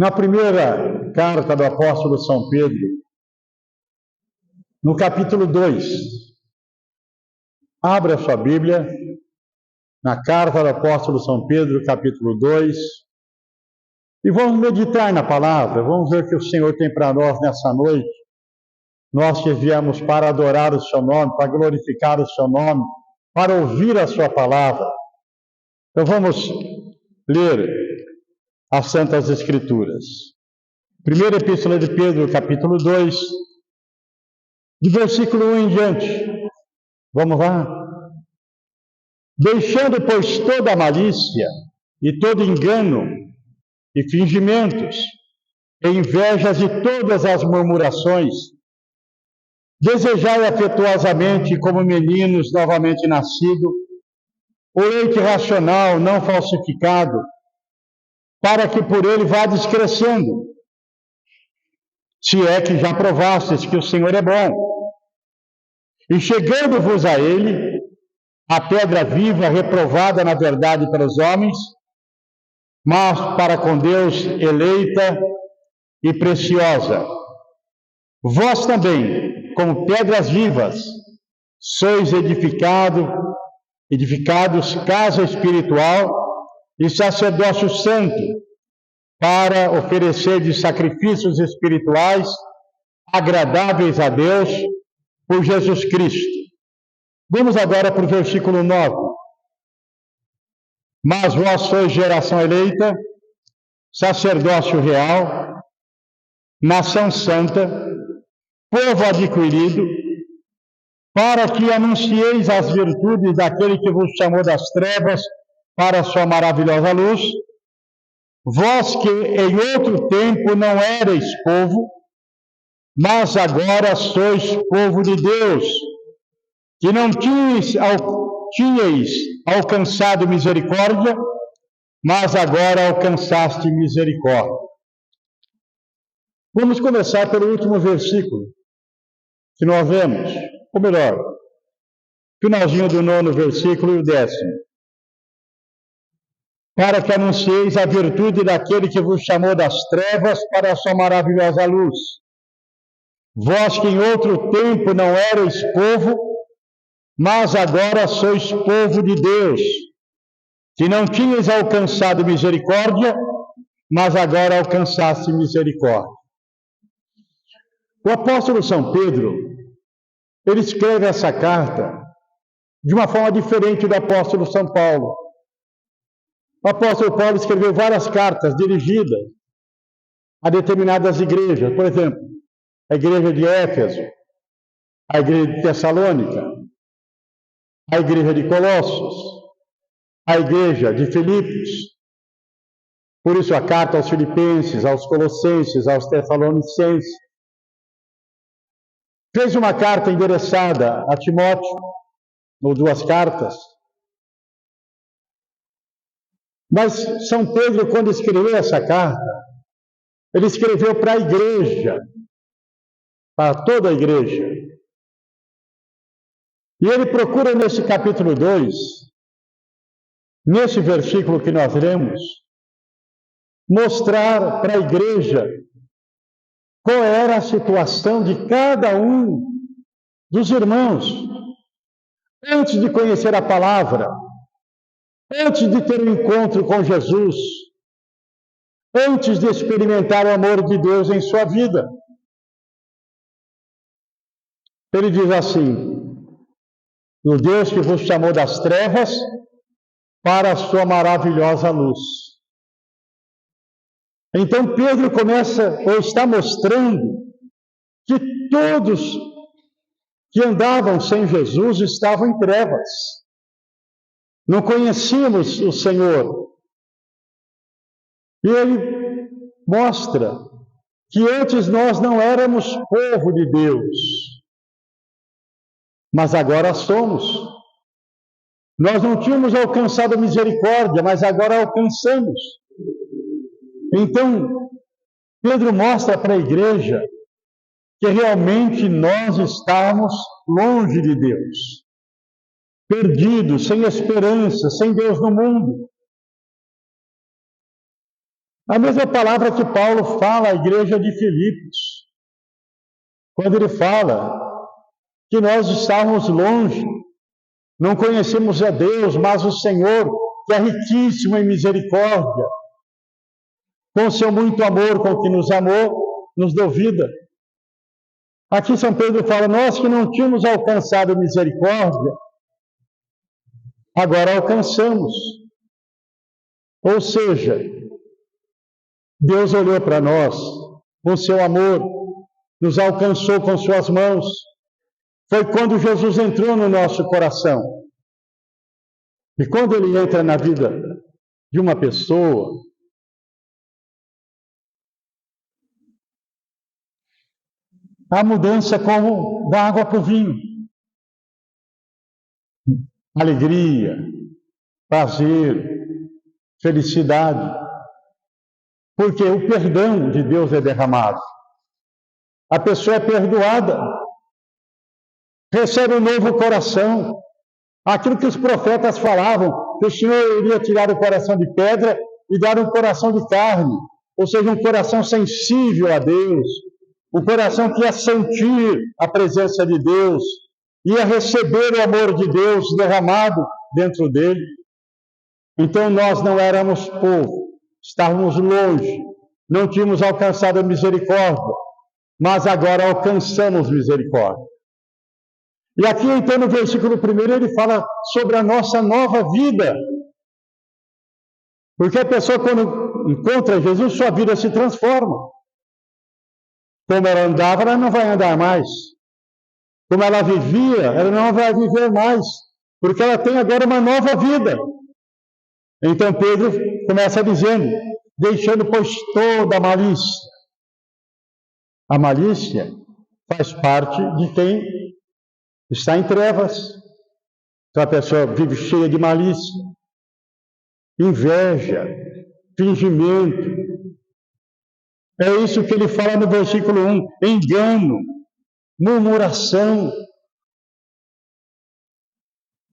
Na primeira carta do apóstolo São Pedro, no capítulo 2, abra a sua Bíblia, na carta do apóstolo São Pedro, capítulo 2, e vamos meditar na palavra, vamos ver o que o Senhor tem para nós nessa noite. Nós que viemos para adorar o seu nome, para glorificar o seu nome, para ouvir a sua palavra. Então vamos ler as Santas Escrituras. Primeira Epístola de Pedro, capítulo 2, de versículo 1 em diante. Vamos lá? Deixando, pois, toda a malícia e todo engano e fingimentos, e invejas e todas as murmurações, desejai afetuosamente, como meninos novamente nascidos, o leite racional, não falsificado, para que por ele vades crescendo, se é que já provastes que o Senhor é bom. E chegando-vos a ele, a pedra viva, reprovada na verdade pelos homens, mas para com Deus eleita e preciosa. Vós também, como pedras vivas, sois edificados casa espiritual e sacerdócio santo, para oferecer de sacrifícios espirituais agradáveis a Deus por Jesus Cristo. Vamos agora para o versículo 9. Mas vós sois geração eleita, sacerdócio real, nação santa, povo adquirido, para que anuncieis as virtudes daquele que vos chamou das trevas para a sua maravilhosa luz, vós que em outro tempo não erais povo, mas agora sois povo de Deus, que não tinhais alcançado misericórdia, mas agora alcançaste misericórdia. Vamos começar pelo último versículo que nós vemos, ou melhor, finalzinho do 9º versículo e o 10º. Para que anuncieis a virtude daquele que vos chamou das trevas para a sua maravilhosa luz. Vós que em outro tempo não erais povo, mas agora sois povo de Deus, que não tinhas alcançado misericórdia, mas agora alcançaste misericórdia. O apóstolo São Pedro, ele escreve essa carta de uma forma diferente do apóstolo São Paulo. O apóstolo Paulo escreveu várias cartas dirigidas a determinadas igrejas, por exemplo, a igreja de Éfeso, a igreja de Tessalônica, a igreja de Colossos, a igreja de Filipos. Por isso a carta aos Filipenses, aos Colossenses, aos Tessalonicenses. Fez uma carta endereçada a Timóteo, ou 2 cartas. Mas São Pedro, quando escreveu essa carta, ele escreveu para a igreja, para toda a igreja. E ele procura nesse capítulo 2, nesse versículo que nós lemos, mostrar para a igreja qual era a situação de cada um dos irmãos, antes de conhecer a palavra, antes de ter um encontro com Jesus, antes de experimentar o amor de Deus em sua vida. Ele diz assim: o Deus que vos chamou das trevas para a sua maravilhosa luz. Então Pedro começa, ou está mostrando, que todos que andavam sem Jesus estavam em trevas. Não conhecíamos o Senhor. E ele mostra que antes nós não éramos povo de Deus, mas agora somos. Nós não tínhamos alcançado a misericórdia, mas agora alcançamos. Então, Pedro mostra para a igreja que realmente nós estamos longe de Deus, perdidos, sem esperança, sem Deus no mundo. A mesma palavra que Paulo fala à igreja de Filipos, quando ele fala que nós estávamos longe, não conhecemos a Deus, mas o Senhor, que é riquíssimo em misericórdia, com seu muito amor com que nos amou, nos deu vida. Aqui São Pedro fala, nós que não tínhamos alcançado misericórdia, agora alcançamos. Ou seja, Deus olhou para nós com seu amor, nos alcançou com suas mãos. Foi quando Jesus entrou no nosso coração. E quando ele entra na vida de uma pessoa, a mudança como da água para o vinho. Alegria, prazer, felicidade. Porque o perdão de Deus é derramado. A pessoa é perdoada. Recebe um novo coração. Aquilo que os profetas falavam, que o Senhor iria tirar o coração de pedra e dar um coração de carne. Ou seja, um coração sensível a Deus. Um coração que ia sentir a presença de Deus. Ia receber o amor de Deus derramado dentro dele. Então nós não éramos povo. Estávamos longe, não tínhamos alcançado a misericórdia, mas agora alcançamos misericórdia. E aqui, então, no versículo 1, ele fala sobre a nossa nova vida. Porque a pessoa, quando encontra Jesus, sua vida se transforma. Como ela andava, ela não vai andar mais. Como ela vivia, ela não vai viver mais. Porque ela tem agora uma nova vida. Então Pedro começa dizendo, deixando, pois, toda a malícia. A malícia faz parte de quem está em trevas. Então a pessoa vive cheia de malícia, inveja, fingimento. É isso que ele fala no versículo 1, engano, murmuração.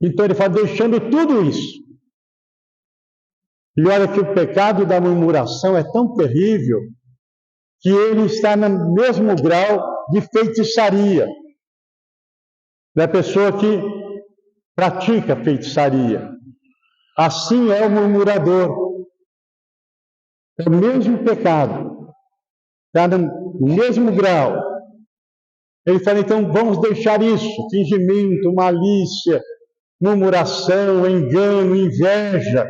Então ele fala, deixando tudo isso. E olha que o pecado da murmuração é tão terrível que ele está no mesmo grau de feitiçaria. Da pessoa que pratica feitiçaria. Assim é o murmurador. É o mesmo pecado. Está no mesmo grau. Ele fala, então vamos deixar isso. Fingimento, malícia, murmuração, engano, inveja.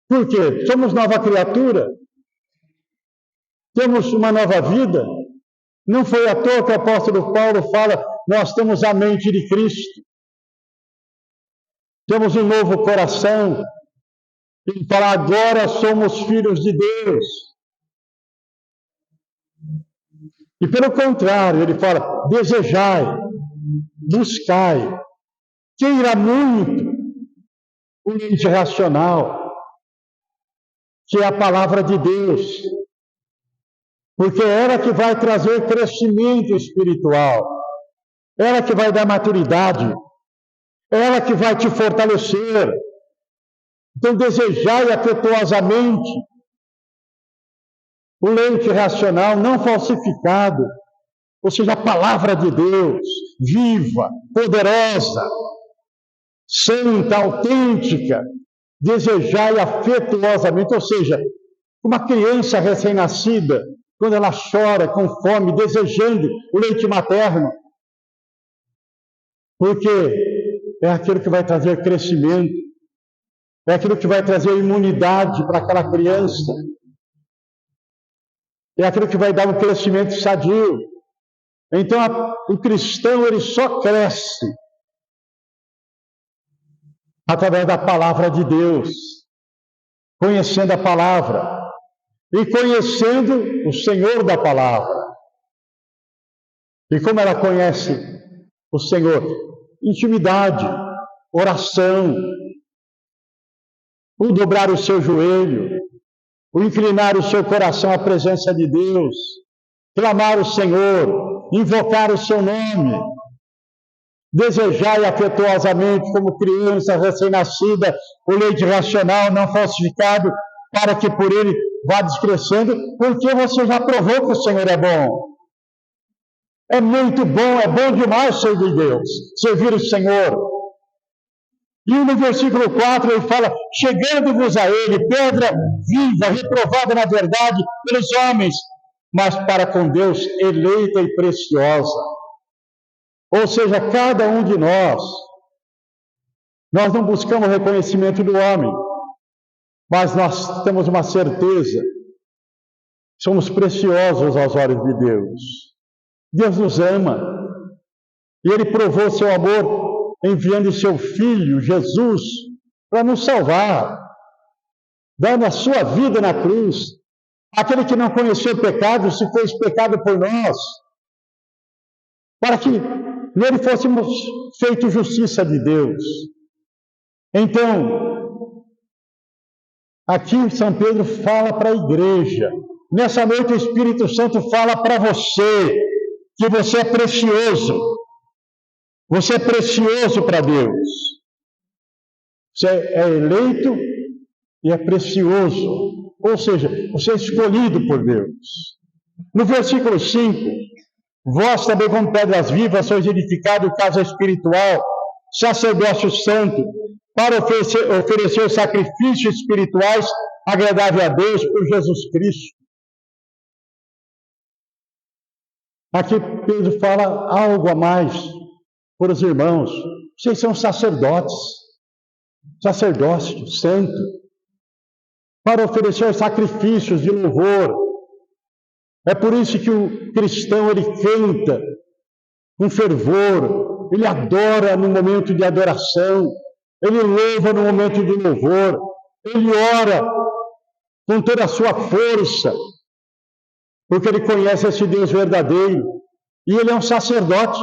Por quê? Somos nova criatura. Temos uma nova vida. Não foi à toa que o apóstolo Paulo fala, nós temos a mente de Cristo. Temos um novo coração. Ele fala, agora somos filhos de Deus. E pelo contrário, ele fala, desejai, buscai, queira muito o ente racional, que é a palavra de Deus, porque é ela que vai trazer crescimento espiritual, ela que vai dar maturidade, ela que vai te fortalecer. Então desejai afetuosamente o leite racional não falsificado, ou seja, a palavra de Deus, viva, poderosa, santa, autêntica. Desejai afetuosamente, ou seja, uma criança recém-nascida, quando ela chora com fome, desejando o leite materno, porque é aquilo que vai trazer crescimento, é aquilo que vai trazer imunidade para aquela criança, é aquilo que vai dar um crescimento sadio. Então, o cristão, ele só cresce através da palavra de Deus, conhecendo a palavra e conhecendo o Senhor da palavra. E como ela conhece o Senhor? Intimidade, oração, o dobrar o seu joelho, o inclinar o seu coração à presença de Deus, clamar o Senhor, invocar o seu nome, desejai afetuosamente, como criança recém-nascida, o leite racional não falsificado, para que por ele vá descrescendo, porque você já provou que o Senhor é bom. É muito bom, é bom demais servir Deus, servir o Senhor. E no versículo 4 ele fala: chegando-vos a ele, pedra viva, reprovada na verdade pelos homens, mas para com Deus eleita e preciosa. Ou seja, cada um de nós não buscamos o reconhecimento do homem, mas nós temos uma certeza: somos preciosos aos olhos de Deus. Deus nos ama, e Ele provou seu amor enviando seu Filho, Jesus, para nos salvar, dando a sua vida na cruz. Aquele que não conheceu pecado, se fez pecado por nós, para que nele fôssemos feitos justiça de Deus. Então, aqui São Pedro fala para a igreja. Nessa noite o Espírito Santo fala para você, que você é precioso. Você é precioso para Deus. Você é eleito e é precioso. Ou seja, você é escolhido por Deus. No versículo 5, vós também como pedras vivas sois edificados casa espiritual, sacerdócio santo, para oferecer sacrifícios espirituais agradáveis a Deus por Jesus Cristo. Aqui Pedro fala algo a mais para os irmãos. Vocês são sacerdotes, sacerdócio santo, para oferecer sacrifícios de louvor. É por isso que o cristão, ele canta com fervor, ele adora no momento de adoração, ele louva no momento de louvor, ele ora com toda a sua força, porque ele conhece esse Deus verdadeiro, e ele é um sacerdote.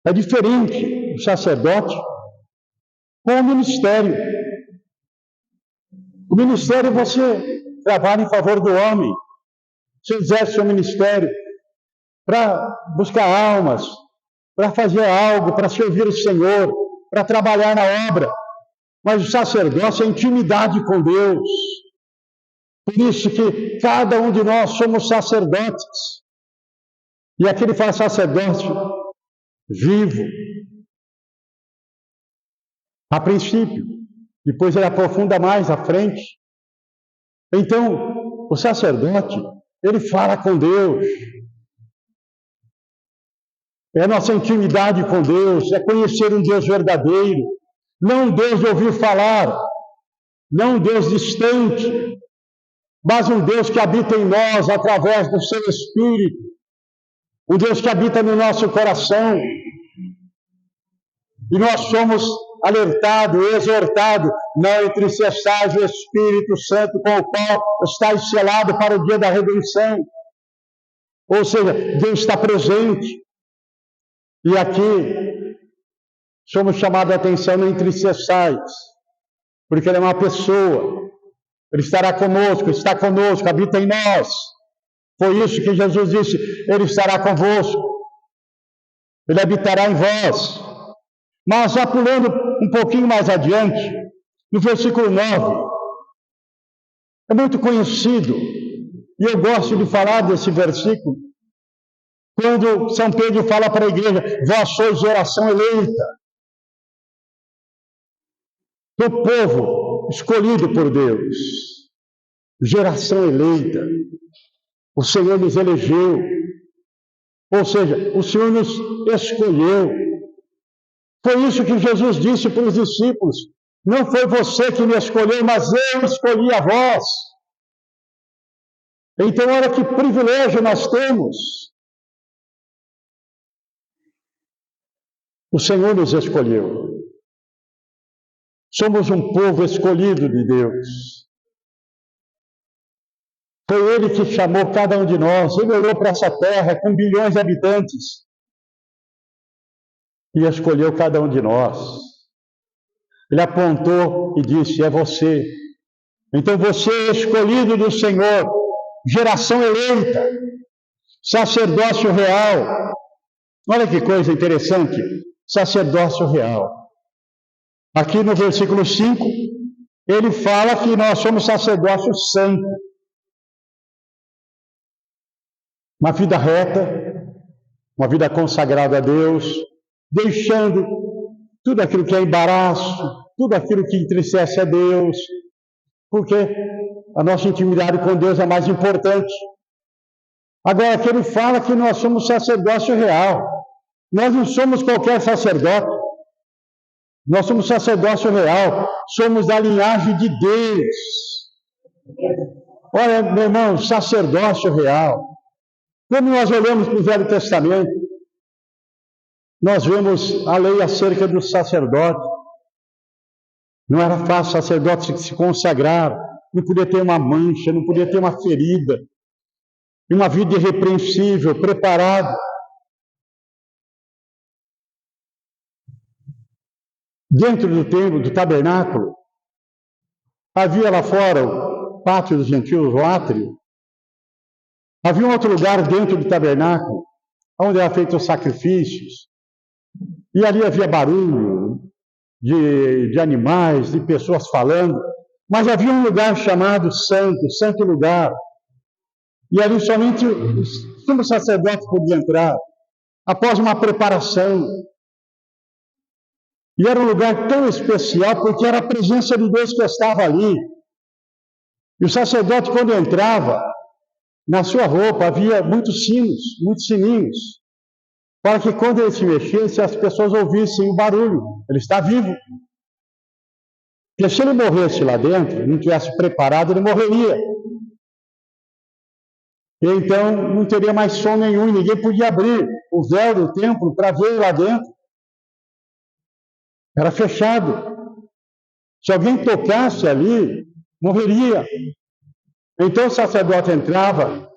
É diferente o sacerdote com o ministério. O ministério você trabalha em favor do homem. Você exerce seu ministério para buscar almas, para fazer algo, para servir o Senhor, para trabalhar na obra. Mas o sacerdócio é intimidade com Deus. Por isso que cada um de nós somos sacerdotes. E aqui ele fala sacerdócio vivo. A princípio. Depois ele aprofunda mais à frente. Então, o sacerdote, ele fala com Deus. É a nossa intimidade com Deus, é conhecer um Deus verdadeiro. Não um Deus de ouvir falar, não um Deus distante, mas um Deus que habita em nós através do seu Espírito. Um Deus que habita no nosso coração. E nós somos alertados, exortados, não entristecais o Espírito Santo com o qual estáis selado para o dia da redenção. Ou seja, Deus está presente. E aqui somos chamados a atenção, não entristecais, porque Ele é uma pessoa. Ele estará conosco, está conosco, habita em nós. Foi isso que Jesus disse: Ele estará convosco, Ele habitará em vós. Mas já pulando um pouquinho mais adiante, no versículo 9, é muito conhecido, e eu gosto de falar desse versículo, quando São Pedro fala para a igreja: vós sois geração eleita, do povo escolhido por Deus, geração eleita. O Senhor nos elegeu, ou seja, o Senhor nos escolheu. Foi isso que Jesus disse para os discípulos: não foi você que me escolheu, mas eu escolhi a vós. Então, olha que privilégio nós temos. O Senhor nos escolheu. Somos um povo escolhido de Deus. Foi Ele que chamou cada um de nós. Ele olhou para essa terra com bilhões de habitantes e escolheu cada um de nós. Ele apontou e disse: é você. Então você é escolhido do Senhor, geração eleita, sacerdócio real. Olha que coisa interessante, sacerdócio real. Aqui no versículo 5, ele fala que nós somos sacerdócio santo. Uma vida reta, uma vida consagrada a Deus, deixando tudo aquilo que é embaraço, tudo aquilo que entristece a Deus, porque a nossa intimidade com Deus é mais importante. Agora, aqui ele fala que nós somos sacerdócio real. Nós não somos qualquer sacerdote. Nós somos sacerdócio real. Somos da linhagem de Deus. Olha, meu irmão, sacerdócio real. Quando nós olhamos para o Velho Testamento, nós vemos a lei acerca do sacerdote. Não era fácil sacerdote se consagrar. Não podia ter uma mancha, não podia ter uma ferida. E uma vida irrepreensível, preparada. Dentro do templo, do tabernáculo, havia lá fora o pátio dos gentios, o átrio. Havia um outro lugar dentro do tabernáculo, onde eram feitos os sacrifícios. E ali havia barulho de animais, de pessoas falando. Mas havia um lugar chamado santo, santo lugar. E ali somente o sumo sacerdote podia entrar, após uma preparação. E era um lugar tão especial, porque era a presença de Deus que estava ali. E o sacerdote, quando entrava, na sua roupa havia muitos sinos, muitos sininhos, para que quando ele se mexesse, as pessoas ouvissem o barulho. Ele está vivo. Porque se ele morresse lá dentro, não tivesse preparado, ele morreria. E então não teria mais som nenhum, ninguém podia abrir o véu do templo para ver lá dentro. Era fechado. Se alguém tocasse ali, morreria. Então o sacerdote entrava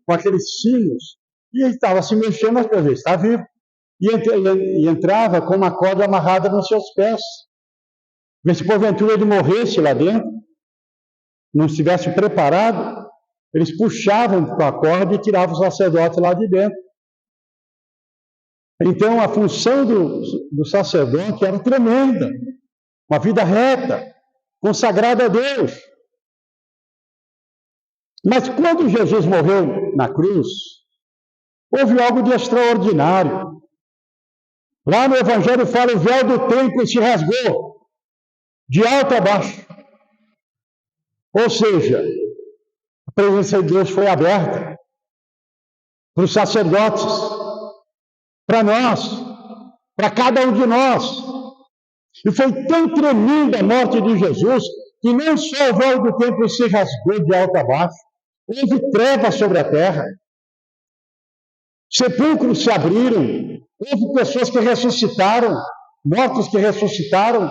com aqueles sinos e ele estava se mexendo, mas ele está vivo. E entrava com uma corda amarrada nos seus pés. Mas se porventura ele morresse lá dentro, não estivesse preparado, eles puxavam com a corda e tiravam o sacerdote lá de dentro. Então a função do sacerdote era tremenda. Uma vida reta, consagrada a Deus. Mas quando Jesus morreu na cruz, houve algo de extraordinário. Lá no Evangelho fala, o véu do templo se rasgou, de alto a baixo. Ou seja, a presença de Deus foi aberta para os sacerdotes, para nós, para cada um de nós. E foi tão tremenda a morte de Jesus, que não só o véu do templo se rasgou de alto a baixo, houve trevas sobre a terra, sepulcros se abriram, houve pessoas que ressuscitaram, mortos que ressuscitaram.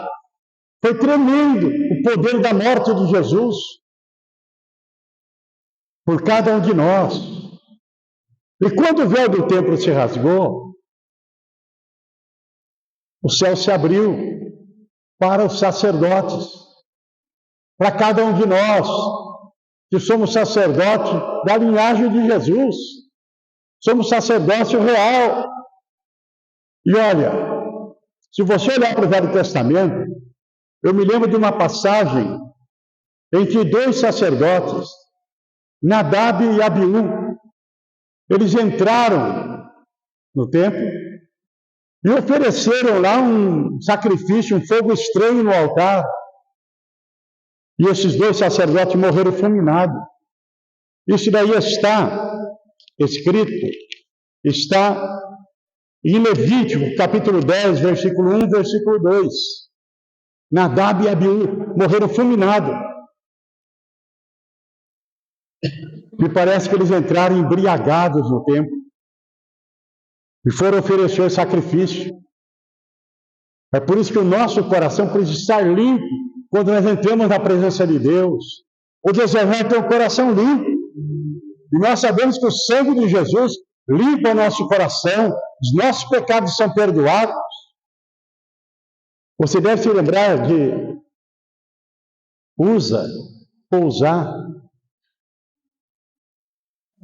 Foi tremendo o poder da morte de Jesus por cada um de nós. E quando o véu do templo se rasgou, o céu se abriu para os sacerdotes, para cada um de nós, que somos sacerdotes da linhagem de Jesus. Somos sacerdócio real. E olha, se você olhar para o Velho Testamento, eu me lembro de uma passagem em que dois sacerdotes, Nadab e Abiú, eles entraram no templo e ofereceram lá um sacrifício, um fogo estranho no altar. E esses dois sacerdotes morreram fulminados. Isso daí está escrito, está em Levítico, capítulo 10, versículo 1, versículo 2. Nadab e Abiú morreram fulminados. Me parece que eles entraram embriagados no templo e foram oferecer o sacrifício. É por isso que o nosso coração precisa estar limpo quando nós entramos na presença de Deus. O desejar ter um coração limpo. E nós sabemos que o sangue de Jesus limpa o nosso coração, os nossos pecados são perdoados. Você deve se lembrar de Uza,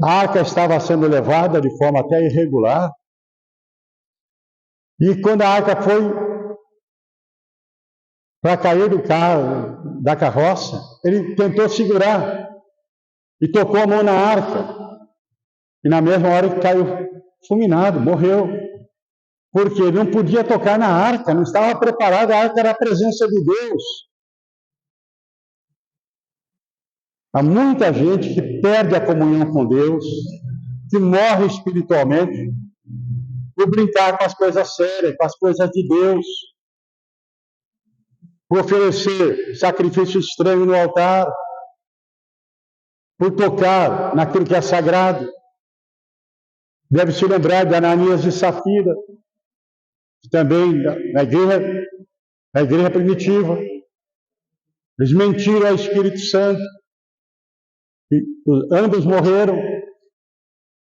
a arca estava sendo levada de forma até irregular. E quando a arca foi para cair do carro, da carroça. Ele tentou segurar e tocou a mão na arca. E na mesma hora ele caiu fulminado, morreu. Porque ele não podia tocar na arca, não estava preparado, a arca era a presença de Deus. Há muita gente que perde a comunhão com Deus, que morre espiritualmente, por brincar com as coisas sérias, com as coisas de Deus, por oferecer sacrifício estranho no altar, por tocar naquilo que é sagrado. Deve se lembrar de Ananias e Safira, que também na igreja primitiva, eles mentiram ao Espírito Santo, e ambos morreram.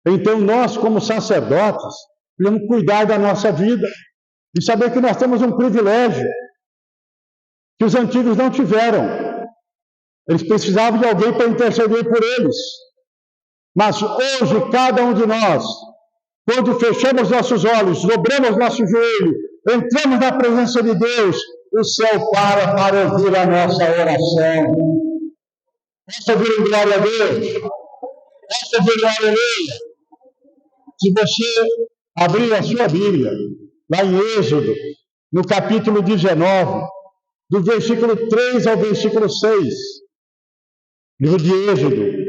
Então nós, como sacerdotes, devemos cuidar da nossa vida e saber que nós temos um privilégio que os antigos não tiveram. Eles precisavam de alguém para interceder por eles. Mas hoje, cada um de nós, quando fechamos nossos olhos, dobramos nosso joelho, entramos na presença de Deus, o céu para ouvir a nossa oração. Posso ouvir glória a Deus? Posso ouvir glória a Deus? Se você abrir a sua Bíblia, lá em Êxodo, no capítulo 19, do versículo 3 ao versículo 6, livro de Êxodo,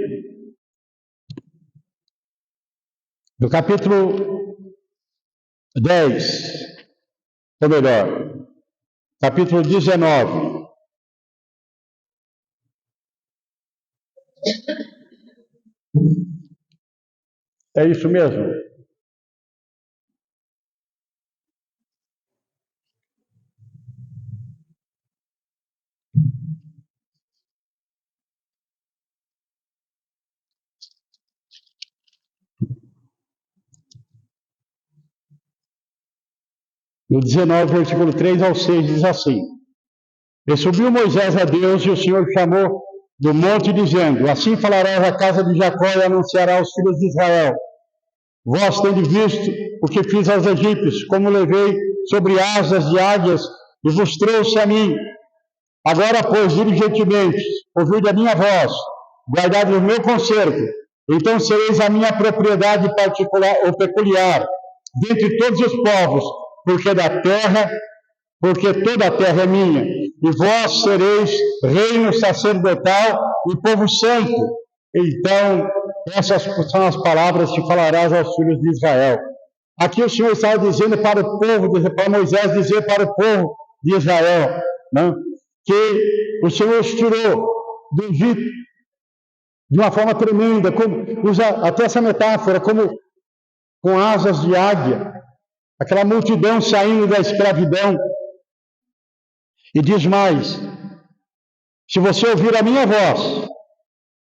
do capítulo 10, ou melhor, capítulo 19. É isso mesmo? No 19, versículo 3 ao 6, diz assim: E subiu Moisés a Deus, e o Senhor chamou do monte, dizendo: Assim falarás à casa de Jacó e anunciará aos filhos de Israel: Vós tendes visto o que fiz aos egípcios, como levei sobre asas de águias e vos trouxe a mim. Agora, pois, diligentemente, ouvi a minha voz, guardai o meu conserto, então sereis a minha propriedade particular ou peculiar, dentre todos os povos, porque toda a terra é minha, e vós sereis reino sacerdotal e povo santo. Então, essas são as palavras que falarás aos filhos de Israel. Aqui o Senhor estava dizendo para o povo, para Moisés dizer para o povo de Israel, né, que o Senhor os tirou do Egito de uma forma tremenda, usa até essa metáfora, como com asas de águia, aquela multidão saindo da escravidão. E diz mais: se você ouvir a minha voz,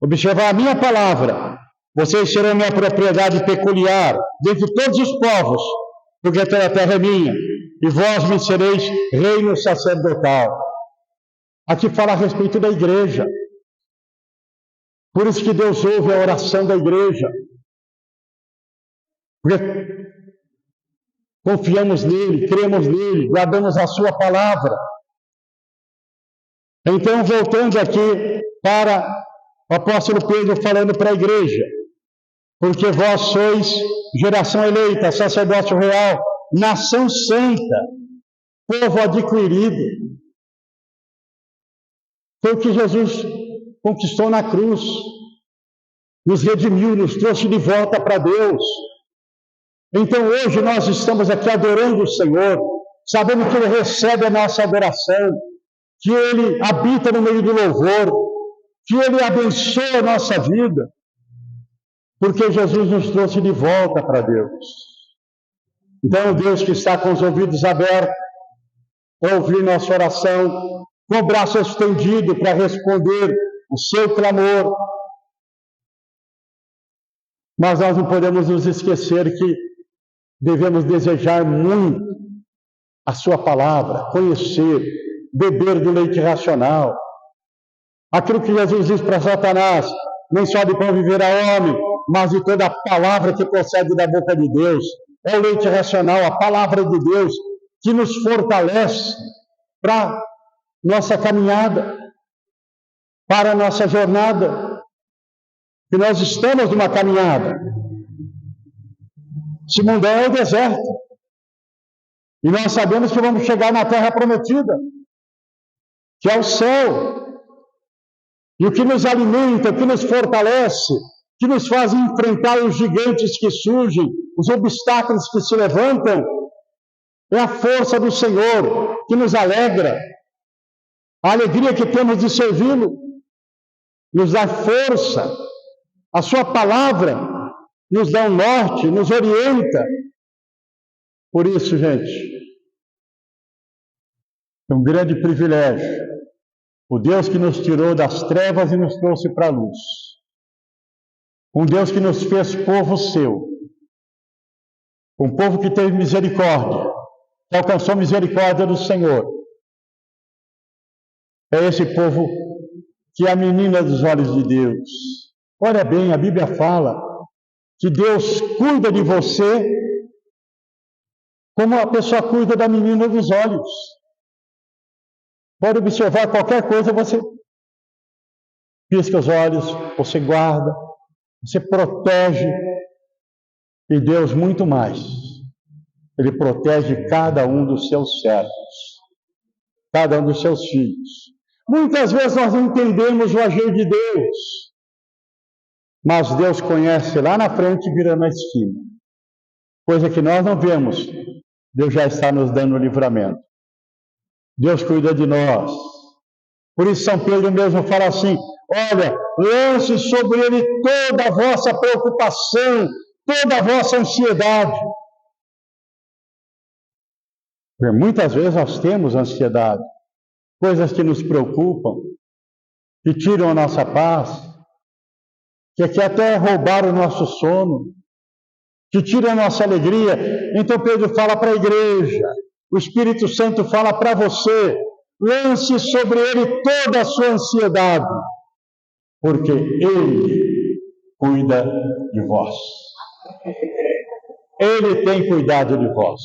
observar a minha palavra, vocês serão minha propriedade peculiar, dentre todos os povos, porque toda a terra é minha, e vós me sereis reino sacerdotal. Aqui fala a respeito da igreja. Por isso que Deus ouve a oração da igreja. Porque confiamos nele, cremos nele, guardamos a sua palavra. Então, voltando aqui para o apóstolo Pedro falando para a igreja: porque vós sois geração eleita, sacerdócio real, nação santa, povo adquirido. Foi o que Jesus conquistou na cruz, nos redimiu, nos trouxe de volta para Deus. Então hoje nós estamos aqui adorando o Senhor, sabendo que Ele recebe a nossa adoração, que Ele habita no meio do louvor, que Ele abençoa a nossa vida, porque Jesus nos trouxe de volta para Deus. Então Deus que está com os ouvidos abertos, para ouvir nossa oração, com o braço estendido para responder o seu clamor. Mas nós não podemos nos esquecer que devemos desejar muito a sua palavra, conhecer, beber do leite racional. Aquilo que Jesus diz para Satanás: nem só de pão viverá homem, mas de toda a palavra que procede da boca de Deus. É o leite racional, a palavra de Deus, que nos fortalece para nossa caminhada, para a nossa jornada, que nós estamos numa caminhada. Esse mundão é o deserto. E nós sabemos que vamos chegar na terra prometida, que é o céu. E o que nos alimenta, o que nos fortalece, que nos faz enfrentar os gigantes que surgem, os obstáculos que se levantam, é a força do Senhor, que nos alegra. A alegria que temos de servi-lo nos dá força. A sua palavra nos dá um norte, nos orienta. Por isso, gente, é um grande privilégio. O Deus que nos tirou das trevas e nos trouxe para a luz. Um Deus que nos fez povo seu. Um povo que teve misericórdia, que alcançou misericórdia do Senhor. É esse povo que é a menina dos olhos de Deus. Olha bem, a Bíblia fala que Deus cuida de você como a pessoa cuida da menina dos olhos. Pode observar qualquer coisa, você pisca os olhos, você guarda, você protege. E Deus muito mais. Ele protege cada um dos seus servos, cada um dos seus filhos. Muitas vezes nós não entendemos o agir de Deus, mas Deus conhece lá na frente, virando a esquina. Coisa que nós não vemos, Deus já está nos dando o livramento. Deus cuida de nós. Por isso São Pedro mesmo fala assim: olha, lance sobre ele toda a vossa preocupação, toda a vossa ansiedade. Porque muitas vezes nós temos ansiedade, coisas que nos preocupam, que tiram a nossa paz, que até roubaram o nosso sono, que tiram a nossa alegria. Então Pedro fala para a igreja, o Espírito Santo fala para você: lance sobre ele toda a sua ansiedade, porque ele cuida de vós. Ele tem cuidado de vós.